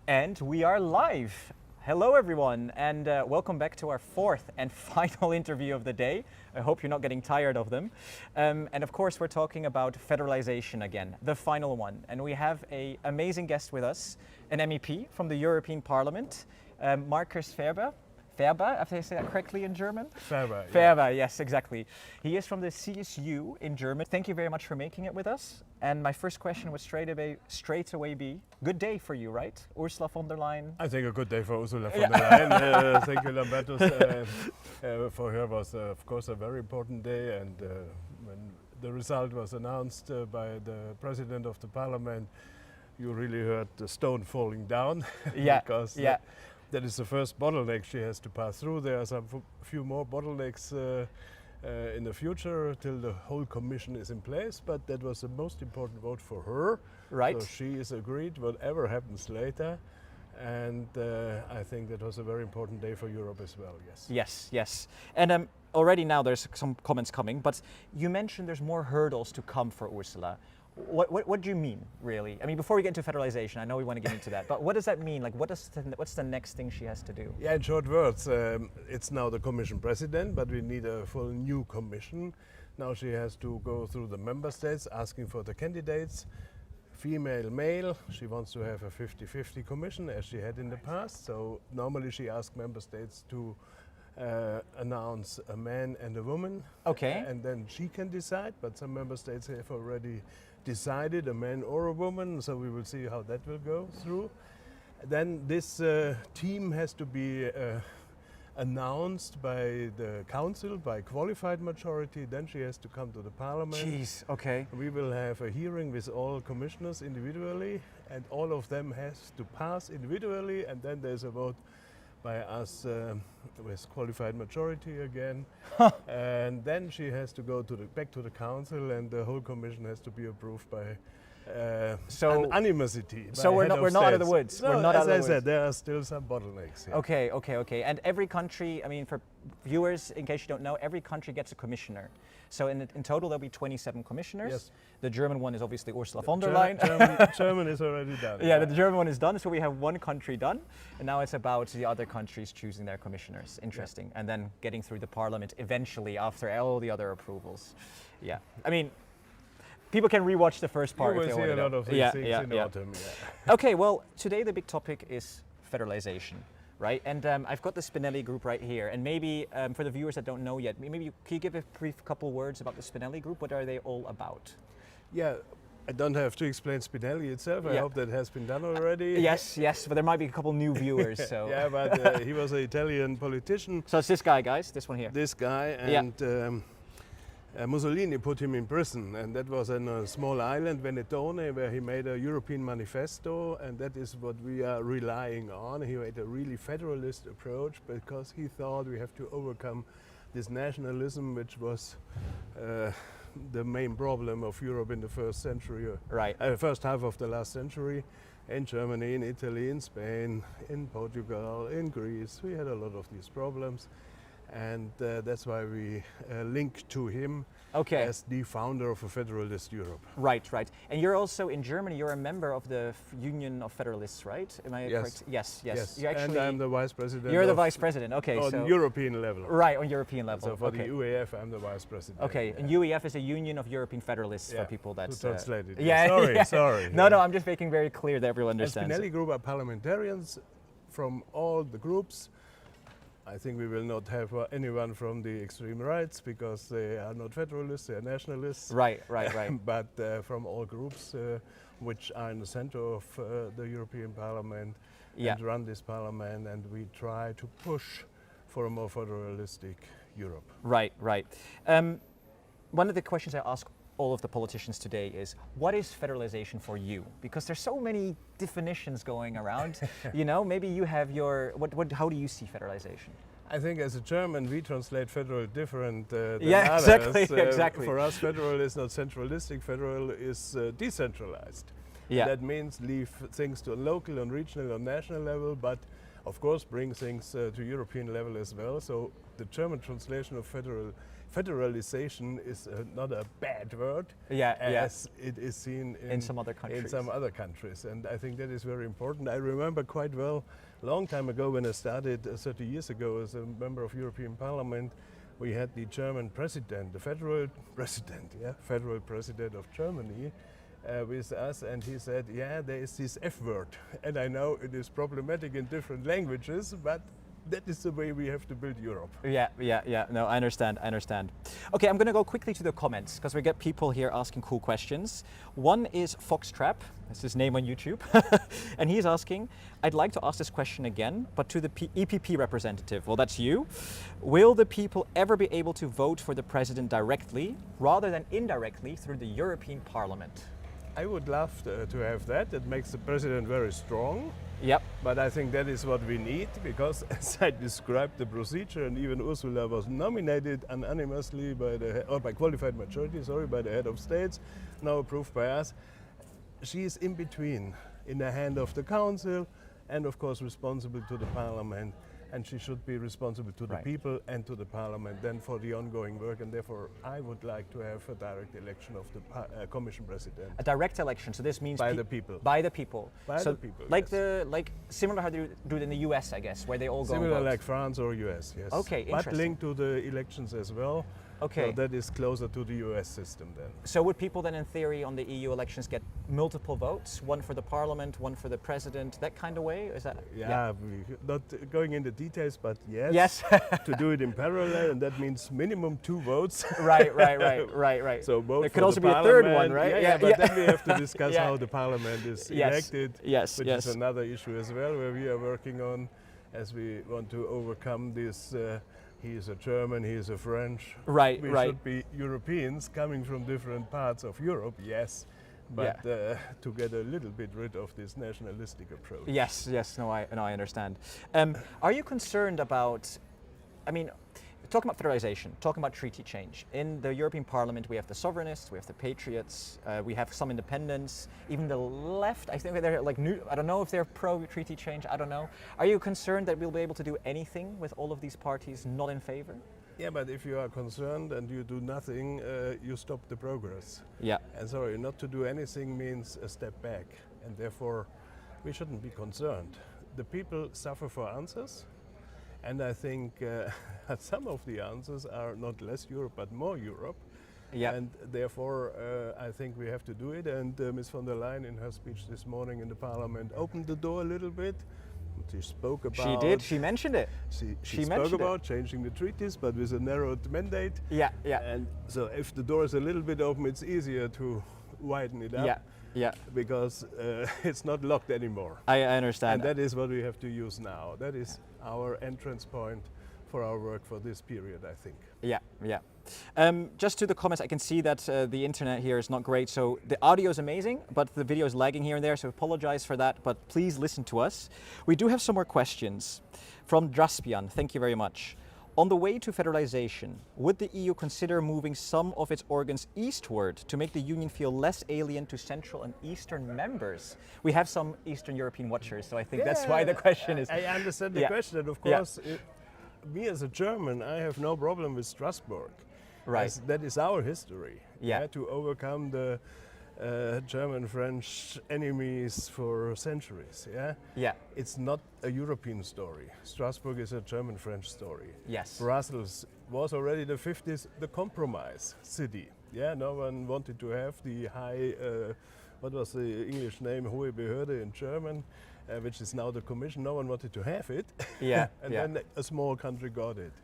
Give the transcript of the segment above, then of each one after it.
And we are live. Hello everyone, and welcome back to our fourth and final interview of the day. I hope you're not getting tired of them. And of course we're talking about federalization again, the final one. And we have an amazing guest with us, an MEP from the European Parliament, Markus Ferber. Ferber, if I say that correctly in German? Ferber. Ferber, yes, exactly. He is from the CSU in Germany. Thank you very much for making it with us. And my first question would straight away be, good day for you, right? Ursula von der Leyen. I think a good day for Ursula von der Leyen. Thank you, Lambertus. For her was, of course, a very important day. And when the result was announced by the President of the Parliament, you really heard the stone falling down. Yeah, because that is the first bottleneck she has to pass through. There are some few more bottlenecks in the future till the whole commission is in place, but that was the most important vote for her. Right. So she is agreed whatever happens later, and I think that was a very important day for Europe as well, yes. Yes, yes. And already now there's some comments coming, but you mentioned there's more hurdles to come for Ursula. What do you mean, really? I mean, before we get into federalization, I know we want to get into that, but what does that mean? Like, what's the next thing she has to do? Yeah, in short words, it's now the Commission President, but we need a full new Commission. Now she has to go through the member states asking for the candidates, female, male. She wants to have a 50-50 Commission as she had in the past. So normally she asks member states to announce a man and a woman. Okay. And then she can decide, but some member states have already decided a man or a woman, so we will see how that will go through. Then this team has to be announced by the council by qualified majority. Then she has to come to the parliament. Jeez, okay. We will have a hearing with all commissioners individually, and all of them has to pass individually, and then there's a vote by us with qualified majority again. And then she has to go back to the council, and the whole commission has to be approved by unanimity. So we're not out of the woods. No, we're not out of the as I woods. said, there are still some bottlenecks. Yeah. Okay. And every country, I mean, for viewers, in case you don't know, every country gets a commissioner. So in total, there'll be 27 commissioners. Yes. The German one is obviously Ursula von der Leyen. German is already done. Yeah, the German one is done. So we have one country done. And now it's about the other countries choosing their commissioners. Interesting. Yeah. And then getting through the parliament eventually after all the other approvals. Yeah. I mean, people can rewatch the first part. You if they will see want a to lot of these things in autumn. Yeah. Okay, well, today the big topic is federalization, right? And I've got the Spinelli Group right here. And maybe for the viewers that don't know yet, can you give a brief couple words about the Spinelli Group? What are they all about? Yeah, I don't have to explain Spinelli itself. I hope that has been done already. Yes, but there might be a couple new viewers. So. Yeah, but he was an Italian politician. So it's this guy, guys, this one here. This guy, and Mussolini put him in prison, and that was on a small island, Venetone, where he made a European manifesto, and that is what we are relying on. He made a really federalist approach because he thought we have to overcome this nationalism, which was the main problem of Europe in the first century, first half of the last century, in Germany, in Italy, in Spain, in Portugal, in Greece. We had a lot of these problems. And that's why we link to him as the founder of a federalist Europe. Right. And you're also in Germany, you're a member of the Union of Federalists, right? Am I correct? Yes. You actually, and I'm the vice president. You're the vice president, okay. On European level. Right, on European level. So for the UEF, I'm the vice president. Okay, and UEF is a Union of European Federalists for people that's... To translate it. Sorry. No, I'm just making very clear that everyone understands. The Spinelli Group are parliamentarians from all the groups. I think we will not have anyone from the extreme rights because they are not federalists, they are nationalists. Right. But from all groups which are in the center of the European Parliament and run this parliament, and we try to push for a more federalistic Europe. Right. One of the questions I ask all of the politicians today is, what is federalization for you? Because there's so many definitions going around. Maybe you have your, how do you see federalization? I think as a German, we translate federal different than others. Exactly. For us, federal is not centralistic, federal is decentralized. Yeah. That means leave things to local and regional and national level, but of course bring things to European level as well. So the German translation of federal federalization is not a bad word, as it is seen in some other countries. In some other countries, and I think that is very important. I remember quite well, a long time ago when I started 30 years ago as a member of European Parliament, we had the German president, the federal president of Germany, with us, and he said, yeah, there is this F word, and I know it is problematic in different languages, but that is the way we have to build Europe. Yeah. No, I understand. Okay, I'm going to go quickly to the comments because we get people here asking cool questions. One is Foxtrap, that's his name on YouTube, and he's asking, I'd like to ask this question again, but to the EPP representative. Well, that's you. Will the people ever be able to vote for the president directly rather than indirectly through the European Parliament? I would love to have that. It makes the president very strong. Yep. But I think that is what we need, because as I described the procedure, and even Ursula was nominated unanimously by qualified majority, by the head of states, now approved by us. She is in between, in the hand of the council, and of course responsible to the parliament. And she should be responsible to the people and to the parliament then for the ongoing work, and therefore I would like to have a direct election of the commission president. A direct election, so this means by the people. By the people. By the people. Like similar how they do it in the US, I guess, where they all go. Similar like France or US, yes. Okay, interesting. But linked to the elections as well. Okay. So that is closer to the US system then. So would people then in theory on the EU elections get multiple votes? One for the parliament, one for the president, that kind of way? Is that? Yeah. Not going into details, but yes. Yes. To do it in parallel, and that means minimum 2 votes. Right. So both there could also be a third one, right? But then we have to discuss how the parliament is elected, which is another issue as well, where we are working on, as we want to overcome this. He is a German, he is a French. We should be Europeans coming from different parts of Europe, yes, but to get a little bit rid of this nationalistic approach. Yes, no, I understand. Are you concerned about, talking about federalization, talking about treaty change. In the European Parliament, we have the sovereignists, we have the patriots, we have some independents, even the left. I think they're like new. I don't know if they're pro-treaty change. I don't know. Are you concerned that we'll be able to do anything with all of these parties not in favor? Yeah, but if you are concerned and you do nothing, you stop the progress. Yeah. And sorry, not to do anything means a step back, and therefore we shouldn't be concerned. The people suffer for answers. And I think some of the answers are not less Europe, but more Europe. Yeah. And therefore, I think we have to do it. And Ms. von der Leyen, in her speech this morning in the Parliament, opened the door a little bit. She spoke about... She did. She mentioned it. She spoke about changing the treaties, but with a narrowed mandate. Yeah. And so if the door is a little bit open, it's easier to widen it up. Yeah. Because it's not locked anymore. I understand. And that is what we have to use now. That is our entrance point for our work for this period, I think. Yeah. Just to the comments, I can see that the internet here is not great. So the audio is amazing, but the video is lagging here and there. So apologize for that, but please listen to us. We do have some more questions from Draspian. Thank you very much. On the way to federalization, would the EU consider moving some of its organs eastward to make the Union feel less alien to Central and Eastern members? We have some Eastern European watchers, so I think that's why the question is... I understand the question, and of course, me as a German, I have no problem with Strasbourg. Right. That is our history. To overcome the German-French enemies for centuries. It's not a European story. Strasbourg is a German-French story. Yes. Brussels was already the 50s the compromise city. No one wanted to have the high, what was the English name, Hohe Behörde in German, which is now the Commission. No one wanted to have it. And then a small country got it.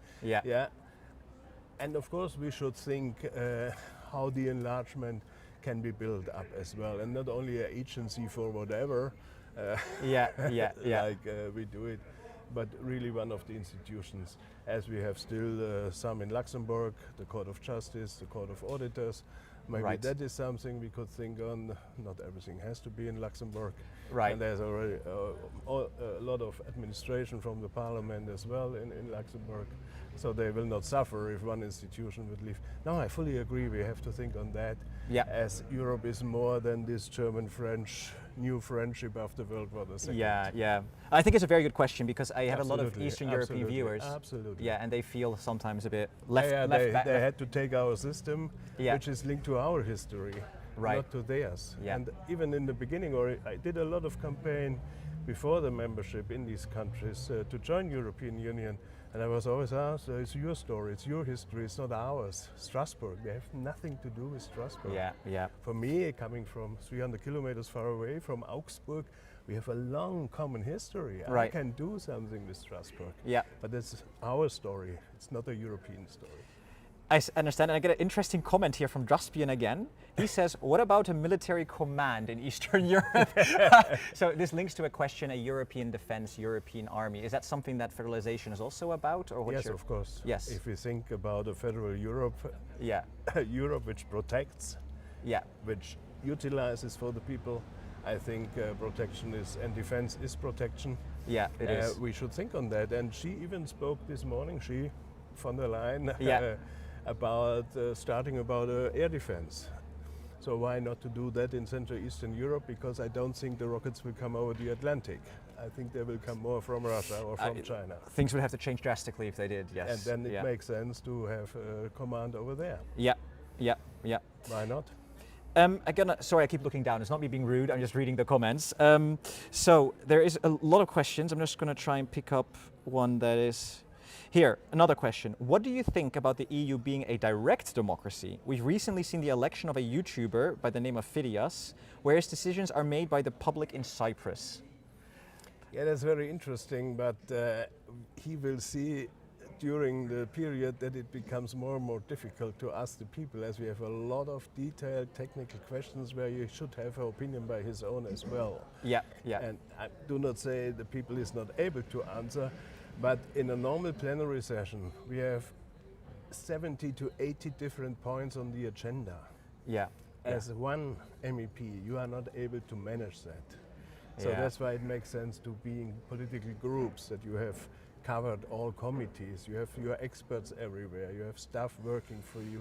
And of course we should think how the enlargement can be built up as well, and not only an agency for whatever, like we do it, but really one of the institutions, as we have still some in Luxembourg, the Court of Justice, the Court of Auditors. Maybe that is something we could think on. Not everything has to be in Luxembourg. And there's already a lot of administration from the parliament as well in Luxembourg. So they will not suffer if one institution would leave. No, I fully agree, we have to think on that. As Europe is more than this German-French new friendship after World War II. Yeah. I think it's a very good question because I have a lot of Absolutely, Eastern European viewers. Absolutely. Yeah, and they feel sometimes a bit left back. They had to take our system, Yeah. which is linked to our history, Right. not to theirs. Yeah. And even in the beginning, or I did a lot of campaign before the membership in these countries to join European Union. And I was always asked, it's your story, it's your history, it's not ours. Strasbourg, they have nothing to do with Strasbourg. Yeah. For me, coming from 300 kilometers far away from Augsburg, we have a long common history. Right. I can do something with Strasbourg. Yeah. But that's our story, it's not a European story. I understand, and I get an interesting comment here from Jaspian again. He says, what about a military command in Eastern Europe? So this links to a question, a European defense, European army. Is that something that federalization is also about? Or what's Yes, of course. Yes. If we think about a federal Europe, Yeah, Europe which protects, yeah, which utilizes for the people, I think protection is, and defense is protection. yeah, it is. We should think on that. And she even spoke this morning, von der Leyen, Yeah. about starting about air defense. So why not to do that in Central Eastern Europe? Because I don't think the rockets will come over the Atlantic. I think they will come more from Russia or from China. Things would have to change drastically if they did, yes. And then it yeah. makes sense to have a command over there. Yeah. Why not? Again, sorry, I keep looking down. It's not me being rude. I'm just reading the comments. So there is a lot of questions. I'm just going to try and pick up one that is here. Another question. What do you think about the EU being a direct democracy? We've recently seen the election of a YouTuber by the name of Phidias, where his decisions are made by the public in Cyprus. Yeah, that's very interesting, but he will see during the period that it becomes more and more difficult to ask the people, as we have a lot of detailed technical questions where you should have an opinion by his own as well. Yeah. And I do not say the people is not able to answer, but in a normal plenary session, we have 70 to 80 different points on the agenda. Yeah. As one MEP, you are not able to manage that. So Yeah. that's why it makes sense to be in political groups, that you have covered all committees, you have your experts everywhere, you have staff working for you.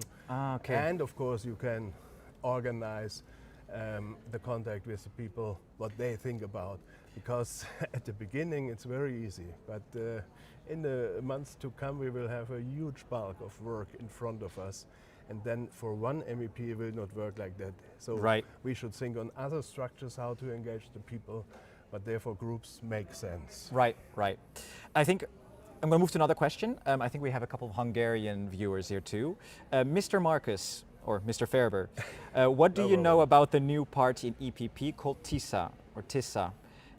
Okay. And of course you can organize the contact with the people, what they think about. Because at the beginning it's very easy, but in the months to come we will have a huge bulk of work in front of us. And then for one MEP it will not work like that. So Right. we should think on other structures, how to engage the people, but therefore groups make sense. Right. I think I'm going to move to another question. I think we have a couple of Hungarian viewers here too. Mr. Marcus, or Mr. Ferber, what do you know about the new party in EPP called TISA?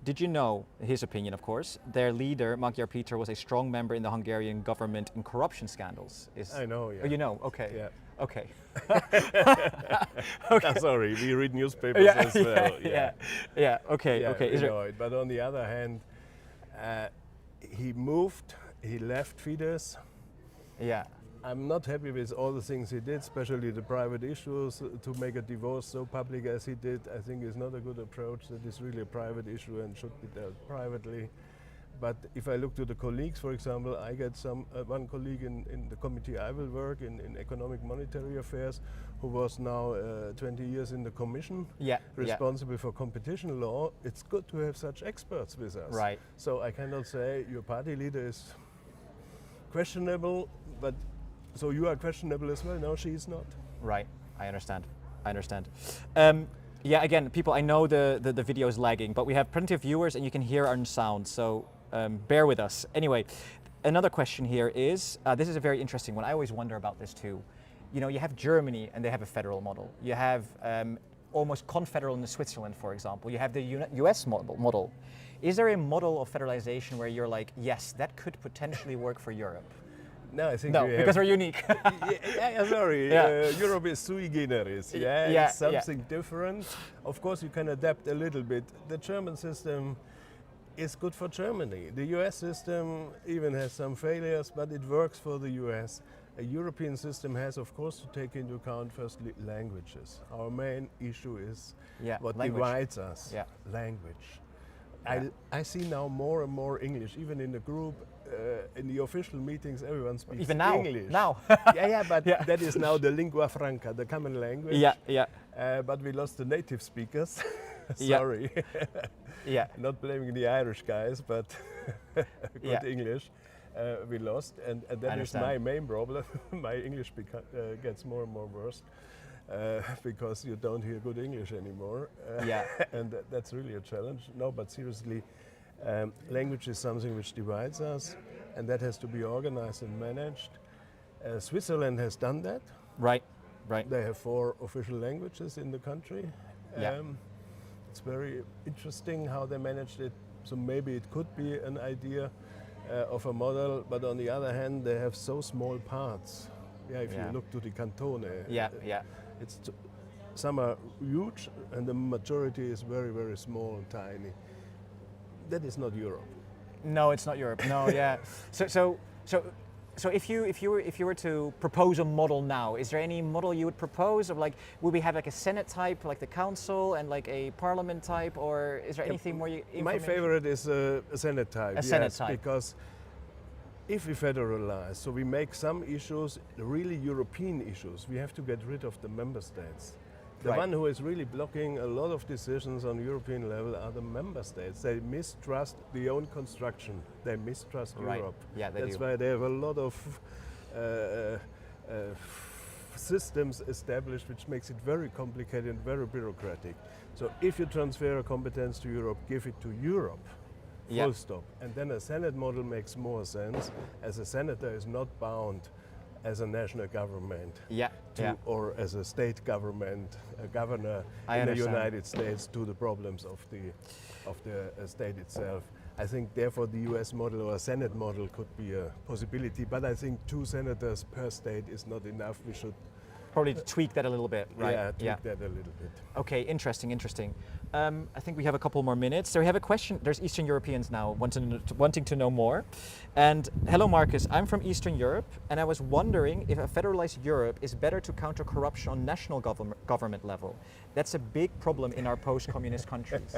Did you know, his opinion of course, their leader, Magyar Péter, was a strong member in the Hungarian government in corruption scandals? I know, yeah. Oh, you know, okay. Yeah. Okay. Okay. Sorry, we read newspapers as well. Yeah, okay. Yeah, okay. we know it. But on the other hand, he left Fidesz. Yeah. I'm not happy with all the things he did, especially the private issues. To make a divorce so public as he did, I think is not a good approach. That is really a private issue and should be dealt privately. But if I look to the colleagues, for example, I get one colleague in the committee I will work in economic monetary affairs, who was now 20 years in the commission, responsible for competition law. It's good to have such experts with us. Right. So I cannot say your party leader is questionable, but so you are questionable as well. No, she is not. Right. I understand. Yeah, again, people, I know the video is lagging, but we have plenty of viewers and you can hear our sound, so bear with us. Anyway, another question here is, this is a very interesting one. I always wonder about this too. You know, you have Germany and they have a federal model. You have almost confederal in Switzerland, for example. You have the US model. Is there a model of federalization where you're like, yes, that could potentially work for Europe? No, I think because we're unique. Sorry. Yeah. Europe is sui generis. Yeah, it's something different. Of course, you can adapt a little bit. The German system is good for Germany. The US system even has some failures, but it works for the US. A European system has, of course, to take into account firstly languages. Our main issue is what divides us. Yeah. Language. Yeah. I see now more and more English, even in the group. In the official meetings, everyone speaks even now, English. Now. But that is now the lingua franca, the common language. Yeah. But we lost the native speakers. Sorry. Yeah. Not blaming the Irish guys, but good Yeah. English. We lost, and that is understand. my main problem. My English gets more and more worse because you don't hear good English anymore. Yeah. And that's really a challenge. No, but seriously, language is something which divides us, and that has to be organized and managed. Switzerland has done that. Right. Right. They have 4 official languages in the country. Yeah. It's very interesting how they managed it. So maybe it could be an idea of a model, but on the other hand, they have so small parts. Yeah, if Yeah. you look to the cantone, Yeah. Yeah. some are huge, and the majority is very, very small and tiny. That is not Europe. No, it's not Europe. No, yeah. So if you were to propose a model now, is there any model you would propose of like, would we have like a Senate type, like the Council, and like a Parliament type, or is there anything more? My favorite is a Senate type. A Senate type. Because if we federalize, so we make some issues really European issues, we have to get rid of the member states. The Right. one who is really blocking a lot of decisions on European level are the member states. They mistrust the own construction. They mistrust Right. Europe. Yeah, they That's do. why they have a lot of systems established, which makes it very complicated and very bureaucratic. So if you transfer a competence to Europe, give it to Europe. Yeah. Full stop. And then a Senate model makes more sense, as a senator is not bound as a national government Yeah. Yeah. or as a state government, a governor I in the understand. United States to the problems of the state itself. I think therefore the US model or a Senate model could be a possibility, but I think 2 senators per state is not enough. We should Probably tweak that a little bit, right? tweak that a little bit. Okay, interesting. I think we have a couple more minutes. So we have a question. There's Eastern Europeans now wanting to know more. And hello, Marcus. I'm from Eastern Europe, and I was wondering if a federalized Europe is better to counter corruption on national government level. That's a big problem in our post-communist countries.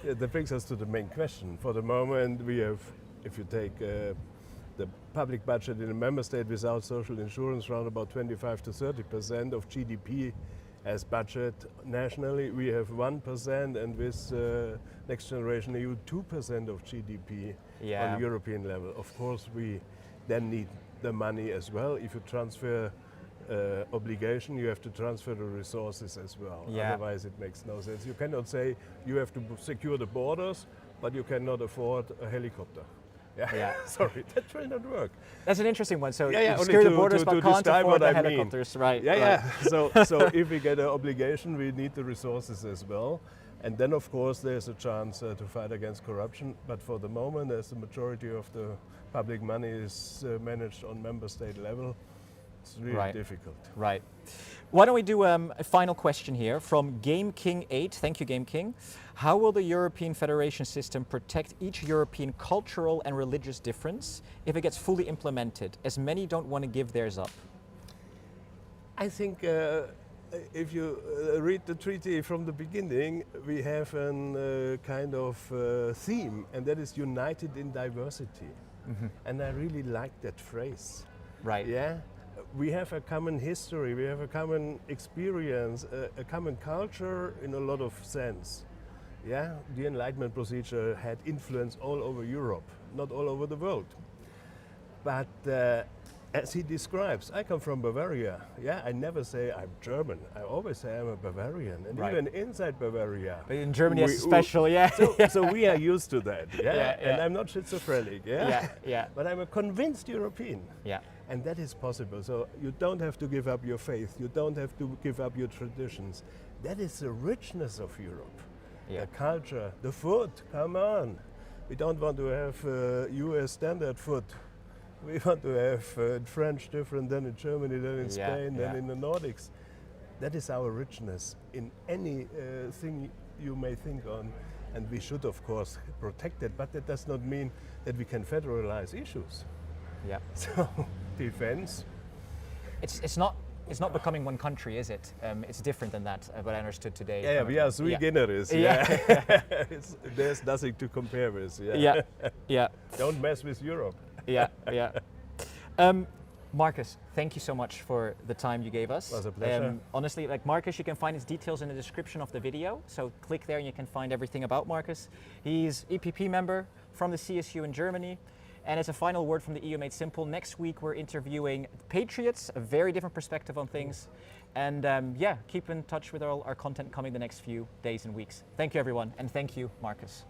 Yeah, that brings us to the main question. For the moment, we have, if you take the public budget in a member state without social insurance, around about 25 to 30% of GDP as budget nationally. We have 1%, and with Next Generation EU, 2% of GDP Yeah. on European level. Of course, we then need the money as well. If you transfer obligation, you have to transfer the resources as well. Yeah. Otherwise, it makes no sense. You cannot say you have to secure the borders, but you cannot afford a helicopter. Yeah. Sorry, that will not work. That's an interesting one. So Yeah, you only secure the to- borders to- but to can't describe afford what the I mean. helicopters, right? Yeah, right. yeah. So if we get an obligation, we need the resources as well. And then, of course, there's a chance to fight against corruption. But for the moment, as the majority of the public money is managed on member state level, it's really Right. difficult. Right. Why don't we do a final question here from Game King 8. Thank you, Game King. How will the European Federation system protect each European cultural and religious difference if it gets fully implemented, as many don't want to give theirs up? I think if you read the treaty from the beginning, we have a kind of theme, and that is united in diversity. And I really like that phrase. Right. Yeah, we have a common history, we have a common experience, a common culture in a lot of sense. Yeah, the Enlightenment procedure had influence all over Europe, not all over the world. But as he describes, I come from Bavaria. Yeah, I never say I'm German. I always say I'm a Bavarian, and Right. even inside Bavaria. But in Germany, we- especially, yeah. So we are used to that. Yeah, Yeah, and yeah. I'm not schizophrenic. Yeah, Yeah, yeah. But I'm a convinced European. Yeah. And that is possible. So you don't have to give up your faith. You don't have to give up your traditions. That is the richness of Europe. Yeah. The culture, the food, come on. We don't want to have US standard food. We want to have French different than in Germany, than in Yeah, Spain, than yeah. in the Nordics. That is our richness in any thing you may think on. And we should, of course, protect it. But that does not mean that we can federalize issues. Yeah. So, defense. It's not becoming one country, is it? It's different than that, what I understood today. Yeah, we are sui Yeah. generis. Yeah. Yeah. There's nothing to compare with. Yeah. Yeah, yeah, Don't mess with Europe. yeah, yeah. Marcus, thank you so much for the time you gave us. It was a pleasure. Honestly, like Marcus, you can find his details in the description of the video. So click there and you can find everything about Marcus. He's EPP member from the CSU in Germany. And as a final word from the EU Made Simple, next week we're interviewing patriots, a very different perspective on things. And yeah, keep in touch with all our content coming the next few days and weeks. Thank you, everyone. And thank you, Marcus.